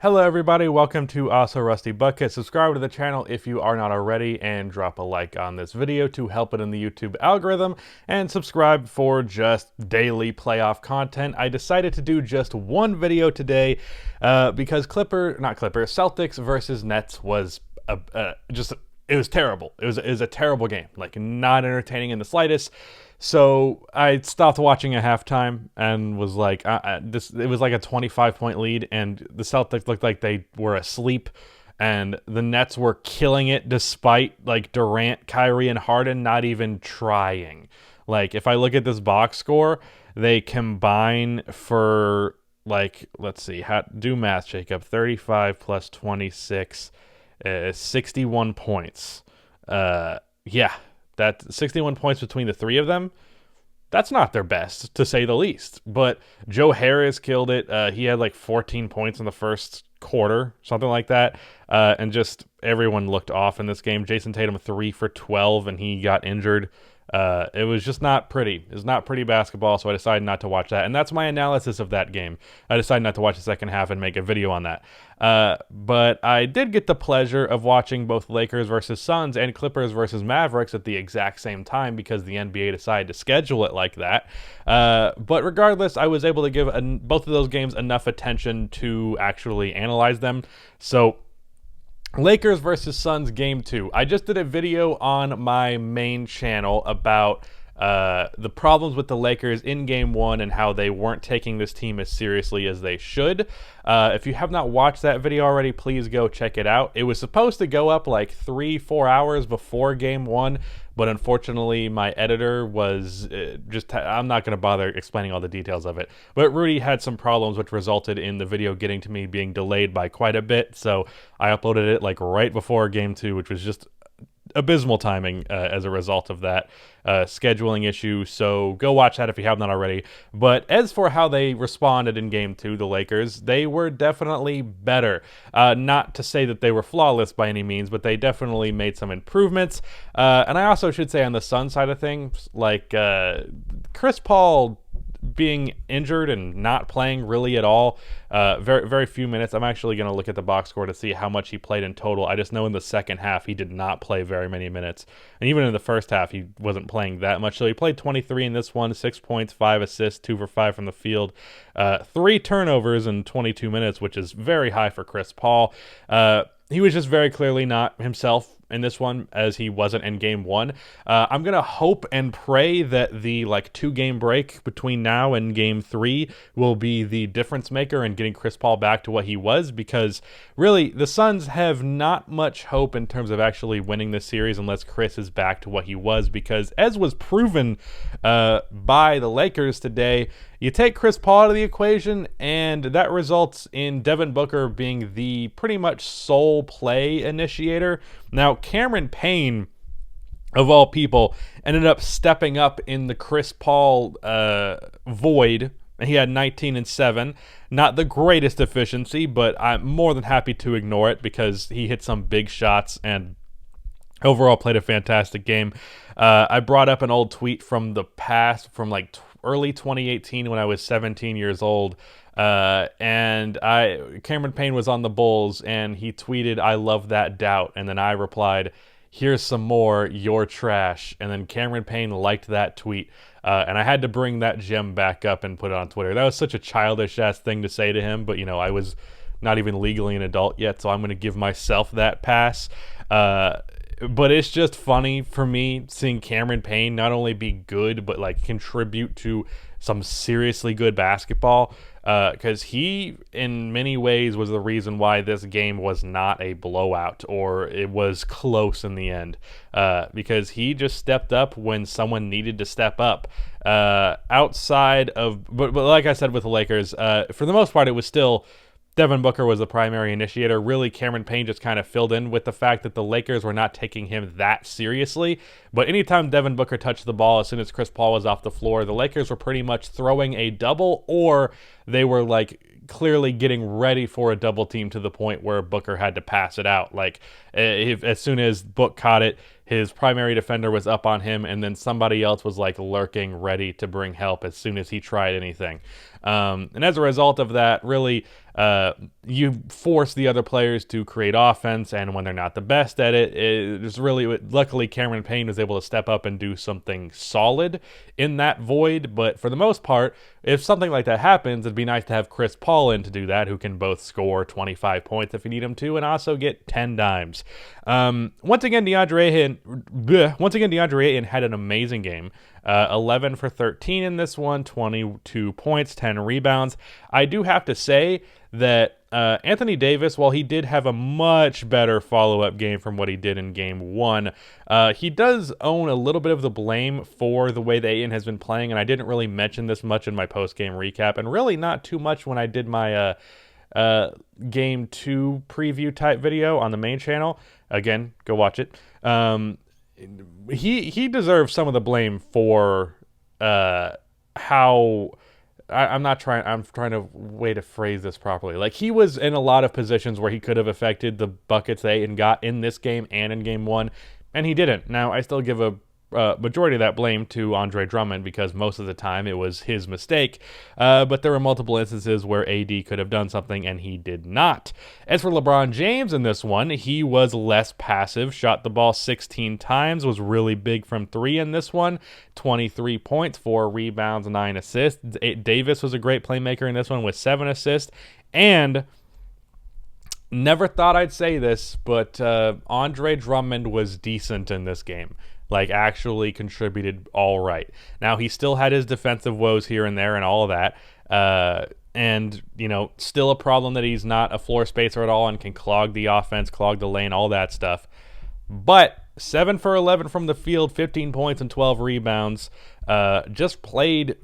Hello everybody, welcome to Also Rusty Bucket. Subscribe to the channel if you are not already and drop a like on this video to help it in the YouTube algorithm, and subscribe for just daily playoff content. I decided to do just one video today because Celtics versus Nets was it was terrible. It was a terrible game, like not entertaining in the slightest. So I stopped watching at halftime and was like, it was like a 25-point lead, and the Celtics looked like they were asleep, and the Nets were killing it despite like Durant, Kyrie, and Harden not even trying. Like, if I look at this box score, they combine for like, let's see, do math, Jacob. 35 plus 26, 61 points. Yeah. That 61 points between the three of them, that's not their best, to say the least. But Joe Harris killed it. He had like 14 points in the first quarter, something like that. And just everyone looked off in this game. Jason Tatum 3 for 12, and he got injured. It was just not pretty. It was not pretty basketball, so I decided not to watch that. And that's my analysis of that game. I decided not to watch the second half and make a video on that. But I did get the pleasure of watching both Lakers versus Suns and Clippers versus Mavericks at the exact same time because the NBA decided to schedule it like that. But regardless, I was able to give both of those games enough attention to actually analyze them. So Lakers versus Suns game 2. I just did a video on my main channel about the problems with the Lakers in game 1 and how they weren't taking this team as seriously as they should. If you have not watched that video already, please go check it out. It was supposed to go up like 3-4 hours before game 1, but unfortunately my editor was I'm not going to bother explaining all the details of it, but Rudy had some problems which resulted in the video getting to me being delayed by quite a bit, so I uploaded it like right before game 2, which was just abysmal timing as a result of that scheduling issue. So go watch that if you have not already. But as for how they responded in game 2, the Lakers, they were definitely better. Not to say that they were flawless by any means, but they definitely made some improvements. And I also should say on the Sun side of things, like Chris Paul being injured and not playing really at all, very, very few minutes. I'm actually going to look at the box score to see how much he played in total. I just know in the second half he did not play very many minutes, and even in the first half he wasn't playing that much. So he played 23 in this one, 6 points, 5 assists, 2 for 5 from the field, 3 turnovers in 22 minutes, which is very high for Chris Paul. He was just very clearly not himself in this one, as he wasn't in game 1. I'm gonna hope and pray that the 2-game break between now and game 3 will be the difference maker in getting Chris Paul back to what he was, because really the Suns have not much hope in terms of actually winning this series unless Chris is back to what he was, because as was proven by the Lakers today, you take Chris Paul out of the equation, and that results in Devin Booker being the pretty much sole play initiator. Now, Cameron Payne, of all people, ended up stepping up in the Chris Paul void. He had 19 and 7. Not the greatest efficiency, but I'm more than happy to ignore it because he hit some big shots and overall played a fantastic game. I brought up an old tweet from the past, from early 2018 when I was 17 years old. And Cameron Payne was on the Bulls, and he tweeted, "I love that doubt." And then I replied, "Here's some more, you're trash." And then Cameron Payne liked that tweet. And I had to bring that gem back up and put it on Twitter. That was such a childish-ass thing to say to him, but, I was not even legally an adult yet, so I'm going to give myself that pass. But it's just funny for me seeing Cameron Payne not only be good, but contribute to some seriously good basketball, because he in many ways was the reason why this game was not a blowout, or it was close in the end, because he just stepped up when someone needed to step up. Outside of, but like I said with the Lakers, for the most part it was still Devin Booker was the primary initiator. Really, Cameron Payne just kind of filled in with the fact that the Lakers were not taking him that seriously. But anytime Devin Booker touched the ball, as soon as Chris Paul was off the floor, the Lakers were pretty much throwing a double, or they were clearly getting ready for a double team to the point where Booker had to pass it out. As soon as Book caught it, his primary defender was up on him, and then somebody else was lurking, ready to bring help as soon as he tried anything. And as a result of that, really, you force the other players to create offense, and when they're not the best at it, it's really, luckily Cameron Payne was able to step up and do something solid in that void. But for the most part, if something like that happens, it'd be nice to have Chris Paul in to do that, who can both score 25 points if you need him to, and also get 10 dimes. Once again, DeAndre Ayton had an amazing game. 11 for 13 in this one, 22 points, 10 rebounds. I do have to say that Anthony Davis, while he did have a much better follow-up game from what he did in game one, he does own a little bit of the blame for the way that Ayton has been playing, and I didn't really mention this much in my post-game recap, and really not too much when I did my game 2 preview type video on the main channel. Again, go watch it. He deserves some of the blame for how I'm trying to way to phrase this properly. Like, he was in a lot of positions where he could have affected the buckets that Ayton got in this game and in game one, and he didn't. Now, I still give a majority of that blame to Andre Drummond, because most of the time it was his mistake, but there were multiple instances where AD could have done something and he did not. As for LeBron James in this one, he was less passive, shot the ball 16 times, was really big from 3 in this one, 23 points, 4 rebounds, 9 assists. Davis was a great playmaker in this one with 7 assists, and never thought I'd say this, but Andre Drummond was decent in this game. Like, actually contributed all right. Now, he still had his defensive woes here and there and all of that. And, you know, still a problem that he's not a floor spacer at all and can clog the offense, clog the lane, all that stuff. But 7 for 11 from the field, 15 points and 12 rebounds. Just played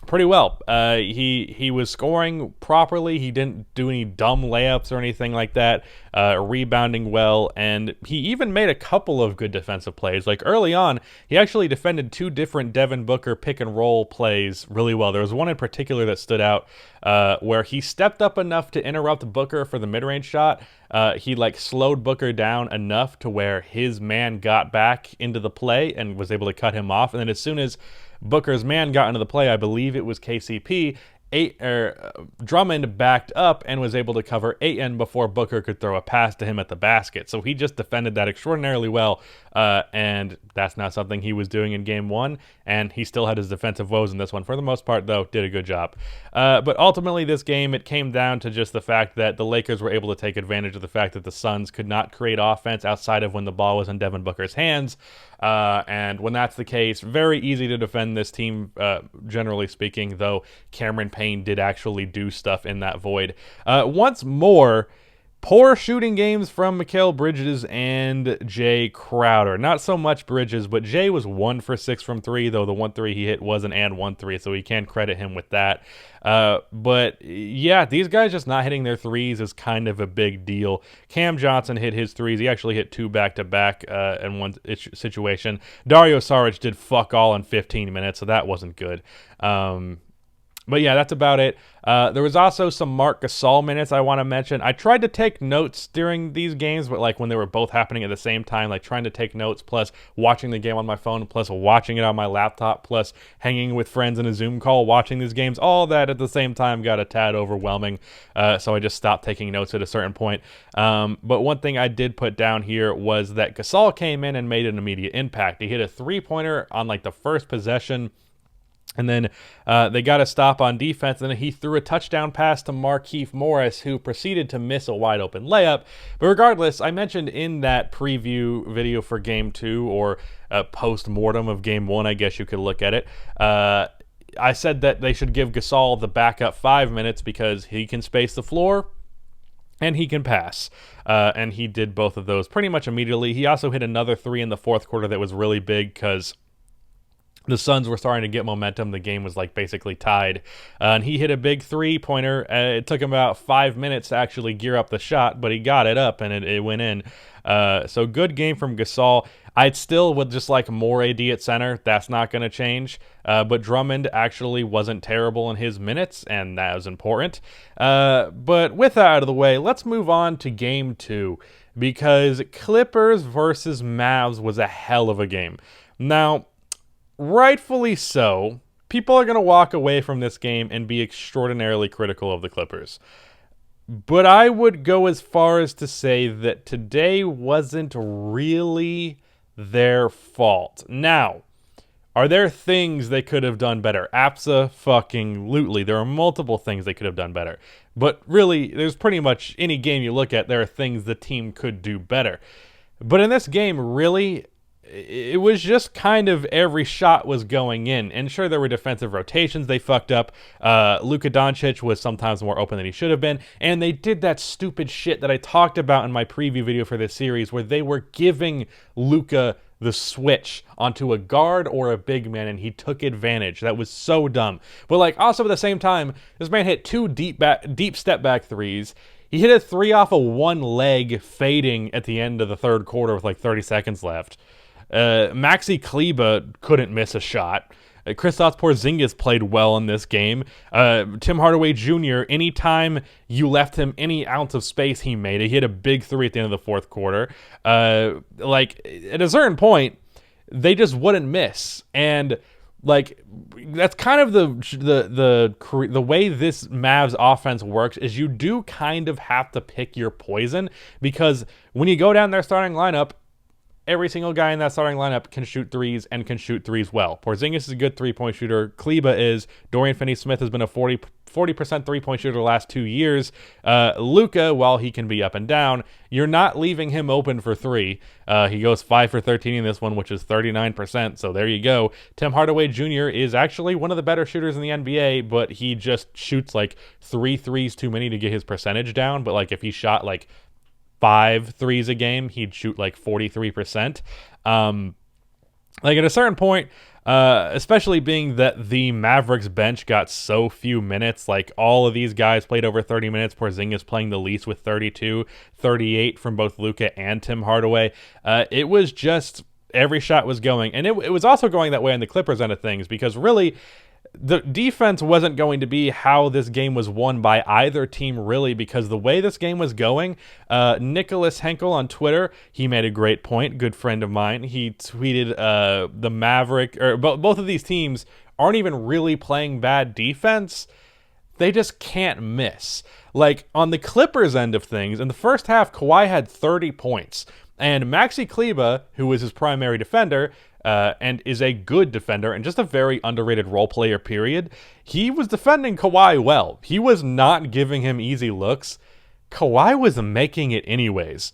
pretty well. He was scoring properly. He didn't do any dumb layups or anything like that. Rebounding well, and he even made a couple of good defensive plays. Like, early on, he actually defended 2 different Devin Booker pick and roll plays really well. There was one in particular that stood out where he stepped up enough to interrupt Booker for the mid-range shot. He slowed Booker down enough to where his man got back into the play and was able to cut him off. And then as soon as Booker's man got into the play, I believe it was KCP, Drummond backed up and was able to cover Ayton before Booker could throw a pass to him at the basket. So he just defended that extraordinarily well, and that's not something he was doing in game one, and he still had his defensive woes in this one. For the most part, though, did a good job. But ultimately, this game, it came down to just the fact that the Lakers were able to take advantage of the fact that the Suns could not create offense outside of when the ball was in Devin Booker's hands. And when that's the case, very easy to defend this team, generally speaking, though Cameron Payne did actually do stuff in that void. Once more, poor shooting games from Mikal Bridges and Jay Crowder. Not so much Bridges, but Jay was 1 for 6 from 3, though the 1 3 he hit was an and 1 3, so we can credit him with that. But yeah, these guys just not hitting their threes is kind of a big deal. Cam Johnson hit his threes. He actually hit 2 back-to-back in one situation. Dario Saric did fuck all in 15 minutes, so that wasn't good. But yeah, that's about it. There was also some Marc Gasol minutes I want to mention. I tried to take notes during these games, but when they were both happening at the same time, trying to take notes, plus watching the game on my phone, plus watching it on my laptop, plus hanging with friends in a Zoom call, watching these games, all that at the same time got a tad overwhelming. So I just stopped taking notes at a certain point. But one thing I did put down here was that Gasol came in and made an immediate impact. He hit a 3-pointer on the first possession. And then they got a stop on defense, and then he threw a touchdown pass to Markieff Morris, who proceeded to miss a wide-open layup. But regardless, I mentioned in that preview video for Game 2, or post-mortem of Game 1, I guess you could look at it, I said that they should give Gasol the backup 5 minutes because he can space the floor and he can pass. And he did both of those pretty much immediately. He also hit another 3 in the fourth quarter that was really big because the Suns were starting to get momentum. The game was basically tied. And he hit a big 3-pointer. It took him about 5 minutes to actually gear up the shot, but he got it up and it went in. So good game from Gasol. I'd still would just like more AD at center. That's not going to change. But Drummond actually wasn't terrible in his minutes, and that was important. But with that out of the way, let's move on to Game 2, because Clippers versus Mavs was a hell of a game. Now, rightfully so, people are going to walk away from this game and be extraordinarily critical of the Clippers. But I would go as far as to say that today wasn't really their fault. Now, are there things they could have done better? Abso-fucking-lutely. There are multiple things they could have done better. But really, there's pretty much any game you look at, there are things the team could do better. But in this game, really, it was just kind of every shot was going in. And sure, there were defensive rotations they fucked up. Luka Doncic was sometimes more open than he should have been. And they did that stupid shit that I talked about in my preview video for this series where they were giving Luka the switch onto a guard or a big man, and he took advantage. That was so dumb. But like, also at the same time, this man hit 2 deep step back threes. He hit a 3 off of one leg fading at the end of the third quarter with like 30 seconds left. Maxi Kleber couldn't miss a shot. Kristaps Porzingis played well in this game. Tim Hardaway Jr., anytime you left him any ounce of space, he made it. He hit a big 3 at the end of the fourth quarter. Like, at a certain point, they just wouldn't miss. And, like, that's kind of the way this Mavs offense works is you do kind of have to pick your poison because when you go down their starting lineup, every single guy in that starting lineup can shoot threes and can shoot threes well. Porzingis is a good three-point shooter. Kleber is. Dorian Finney-Smith has been a 40% three-point shooter the last 2 years. Luka, while he can be up and down, you're not leaving him open for three. He goes 5 for 13 in this one, which is 39%, so there you go. Tim Hardaway Jr. is actually one of the better shooters in the NBA, but he just shoots like 3 threes too many to get his percentage down. But like if he shot like 5 threes a game, he'd shoot like 43%. Like at a certain point, especially being that the Mavericks bench got so few minutes, like all of these guys played over 30 minutes. Porzingis playing the least with 32, 38 from both Luka and Tim Hardaway. It was just every shot was going. And it was also going that way on the Clippers end of things because really, the defense wasn't going to be how this game was won by either team, really, because the way this game was going, Nicholas Henkel on Twitter, he made a great point, good friend of mine. He tweeted the both of these teams aren't even really playing bad defense. They just can't miss. Like, on the Clippers end of things, in the first half, Kawhi had 30 points. And Maxi Kleber, who was his primary defender, and is a good defender and just a very underrated role player, period, he was defending Kawhi well. He was not giving him easy looks. Kawhi was making it anyways.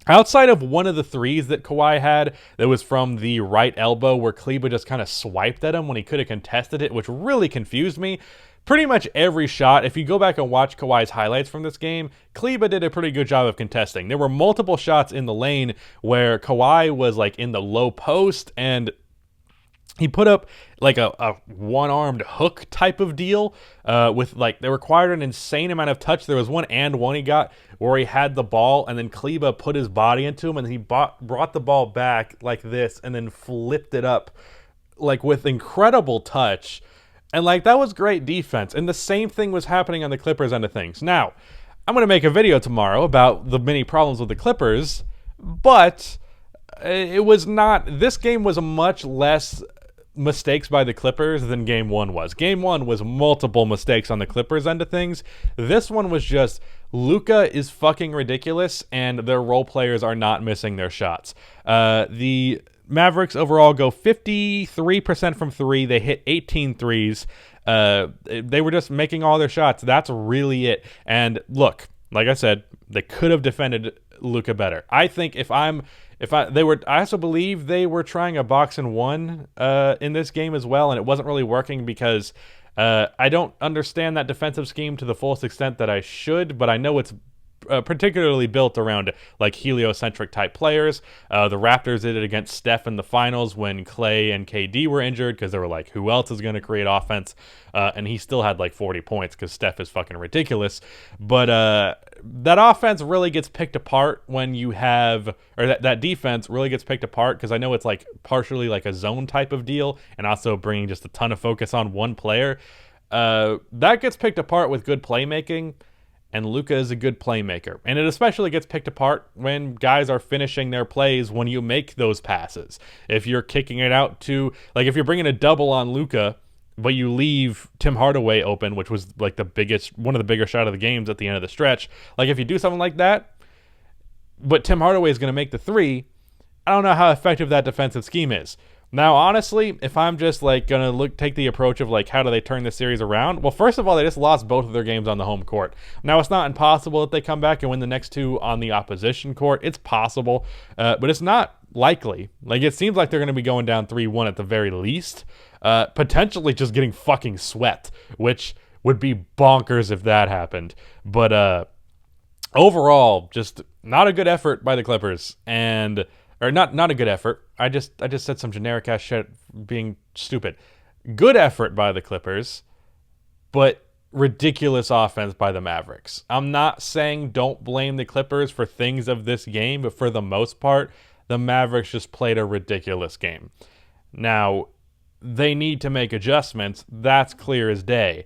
Outside of one of the threes that Kawhi had that was from the right elbow where Kleber just kind of swiped at him when he could have contested it, which really confused me, pretty much every shot, if you go back and watch Kawhi's highlights from this game, Kleber did a pretty good job of contesting. There were multiple shots in the lane where Kawhi was like in the low post and he put up like a one-armed hook type of deal with like, they required an insane amount of touch. There was one he got where he had the ball and then Kleber put his body into him and he brought the ball back like this and then flipped it up like with incredible touch. And, like, that was great defense. And the same thing was happening on the Clippers end of things. Now, I'm going to make a video tomorrow about the many problems with the Clippers, but it was not... This game was much less mistakes by the Clippers than Game 1 was. Game 1 was multiple mistakes on the Clippers end of things. This one was just... Luka is fucking ridiculous, and their role players are not missing their shots. The Mavericks overall go 53% from 3. They hit 18 threes. They were just making all their shots. That's really it. And look, like I said, they could have defended Luka better. I think I also believe they were trying a box and one in this game as well, and it wasn't really working because I don't understand that defensive scheme to the fullest extent that I should, but I know it's particularly built around like heliocentric type players. The Raptors did it against Steph in the finals when Clay and KD were injured because they were like, who else is going to create offense? And he still had like 40 points because Steph is fucking ridiculous. But that offense really gets picked apart when you have, or that defense really gets picked apart because I know it's like partially like a zone type of deal and also bringing just a ton of focus on one player. That gets picked apart with good playmaking. And Luka is a good playmaker. And it especially gets picked apart when guys are finishing their plays when you make those passes. If you're kicking it out to, like if you're bringing a double on Luka but you leave Tim Hardaway open, which was like one of the bigger shot of the games at the end of the stretch. Like if you do something like that, but Tim Hardaway is going to make the three, I don't know how effective that defensive scheme is. Now, honestly, if I'm just like gonna take the approach of like how do they turn this series around? Well, first of all, they just lost both of their games on the home court. Now, it's not impossible that they come back and win the next two on the opposition court. It's possible, but it's not likely. Like it seems like they're gonna be going down 3-1 at the very least, potentially just getting fucking swept, which would be bonkers if that happened. But overall, just not a good effort by the Clippers, or not a good effort. I just said some generic ass shit being stupid. Good effort by the Clippers, but ridiculous offense by the Mavericks. I'm not saying don't blame the Clippers for things of this game, but for the most part, the Mavericks just played a ridiculous game. Now, they need to make adjustments. That's clear as day.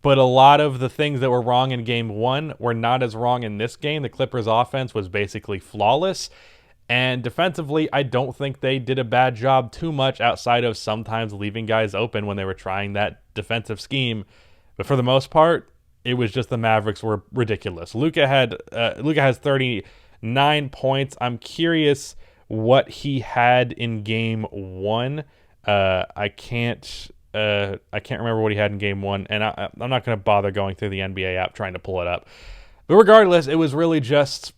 But a lot of the things that were wrong in game one were not as wrong in this game. The Clippers offense was basically flawless. And defensively, I don't think they did a bad job too much outside of sometimes leaving guys open when they were trying that defensive scheme. But for the most part, it was just the Mavericks were ridiculous. Luka has 39 points. I'm curious what he had in game one. I can't remember what he had in game one, and I'm not going to bother going through the NBA app trying to pull it up. But regardless, it was really just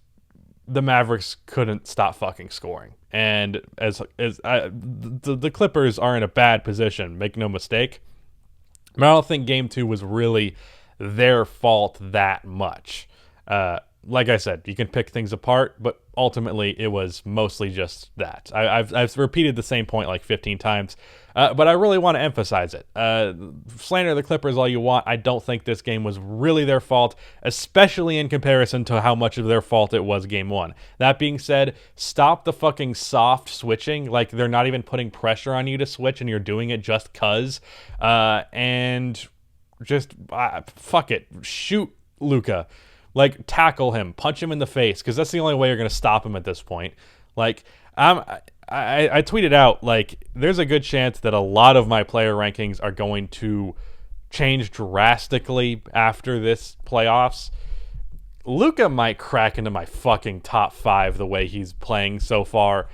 the Mavericks couldn't stop fucking scoring. And the Clippers are in a bad position, make no mistake. But I don't think game two was really their fault that much. Like I said, you can pick things apart, but ultimately it was mostly just that. I've repeated the same point like 15 times, but I really want to emphasize it. Slander the Clippers all you want. I don't think this game was really their fault, especially in comparison to how much of their fault it was game one. That being said, stop the fucking soft switching. Like they're not even putting pressure on you to switch and you're doing it just cuz. And just fuck it. Shoot Luka. Like, tackle him, punch him in the face, because that's the only way you're going to stop him at this point. Like, I tweeted out, like, there's a good chance that a lot of my player rankings are going to change drastically after this playoffs. Luka might crack into my fucking top 5 the way he's playing so far.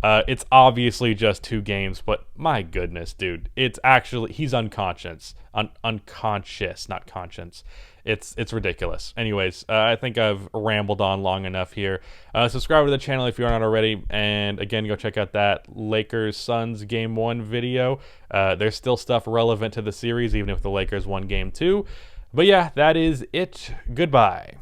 It's obviously just 2 games, but my goodness, dude. It's actually, he's unconscious, not conscience. It's ridiculous. Anyways, I think I've rambled on long enough here. Subscribe to the channel if you're not already. And again, go check out that Lakers-Suns Game 1 video. There's still stuff relevant to the series, even if the Lakers won Game 2. But yeah, that is it. Goodbye.